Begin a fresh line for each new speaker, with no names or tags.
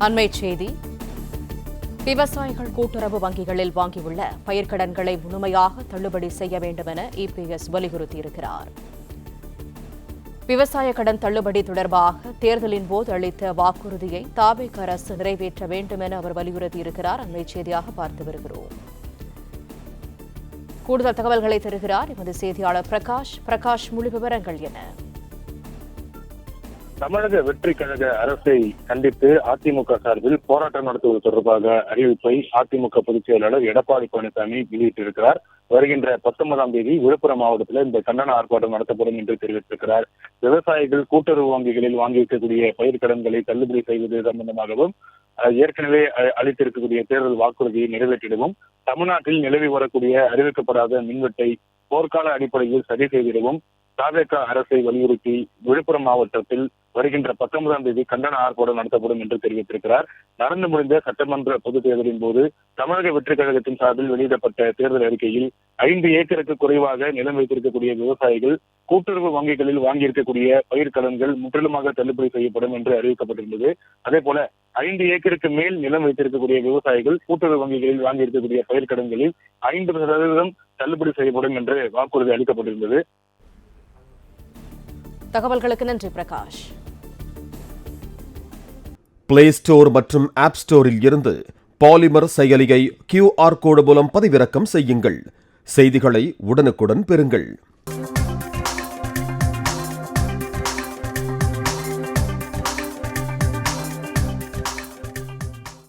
அண்மைச் செய்தி. விவசாயிகள் கூட்டுறவு வங்கிகளில் வாங்கியுள்ள பயிர்க்கடன்களை முழுமையாக தள்ளுபடி செய்ய வேண்டும் என இபிஎஸ் வலியுறுத்தியிருக்கிறார். விவசாய கடன் தள்ளுபடி தொடர்பாக தேர்தலின் போது அளித்த வாக்குறுதியை தாவேக அரசு நிறைவேற்ற வேண்டும் என அவர் வலியுறுத்தியிருக்கிறார். அண்மைச் செய்தியாக பார்த்து வருகிறோம். கூடுதல் தகவல்களை தருகிறார் எமது செய்தியாளர் பிரகாஷ். முழு விவரங்கள் என?
தமிழக வெற்றி கழக அரசை கண்டித்து அதிமுக சார்பில் போராட்டம் நடத்துவது தொடர்பாக அறிவிப்பை அதிமுக பொதுச் செயலாளர் எடப்பாடி பழனிசாமி வெளியிட்டிருக்கிறார். வருகின்ற 19ஆம் தேதி விழுப்புரம் மாவட்டத்தில் இந்த கண்டன ஆர்ப்பாட்டம் நடத்தப்படும் என்று தெரிவித்திருக்கிறார். விவசாயிகள் கூட்டுறவு வங்கிகளில் வாங்கியிருக்கக்கூடிய பயிர்க்கடன்களை தள்ளுபடி செய்வது சம்பந்தமாகவும் ஏற்கனவே அளித்திருக்கக்கூடிய தேர்தல் வாக்குறுதியை நிறைவேற்றிடவும், தமிழ்நாட்டில் நிலவி வரக்கூடிய அறிவிக்கப்படாத மின்வெட்டை போர்க்கால அடிப்படையில் சரி செய்திடவும் தாவேக அரசை வலியுறுத்தி விழுப்புரம் மாவட்டத்தில் வருகின்ற 19ஆம் தேதி கண்டன ஆர்ப்பாட்டம் நடத்தப்படும் என்று தெரிவித்திருக்கிறார். நடந்து முடிந்த சட்டமன்ற பொதுத் தேர்தலின் போது தமிழக வெற்றி கழகத்தின் சார்பில் வெளியிடப்பட்ட தேர்தல் அறிக்கையில் 5 ஏக்கருக்கு குறைவாக நிலம் வைத்திருக்கக்கூடிய விவசாயிகள் கூட்டுறவு வங்கிகளில் வாங்கியிருக்கக்கூடிய பயிர்க்கடன்கள் முற்றிலுமாக தள்ளுபடி செய்யப்படும் என்று அறிவிக்கப்பட்டிருந்தது. அதே போல 5 ஏக்கருக்கு மேல் நிலம் வைத்திருக்கக்கூடிய விவசாயிகள் கூட்டுறவு வங்கிகளில் வாங்கியிருக்கக்கூடிய பயிர்க்கடன்களில் 50% தள்ளுபடி செய்யப்படும் என்று வாக்குறுதி அளிக்கப்பட்டிருந்தது.
தகவல்களுக்கு நன்றி பிரகாஷ்.
பிளே ஸ்டோர் மற்றும் ஆப் ஸ்டோரில் இருந்து பாலிமர் செயலியை QR கோடு மூலம் பதிவிறக்கம் செய்யுங்கள். செய்திகளை உடனுக்குடன் பெறுங்கள்.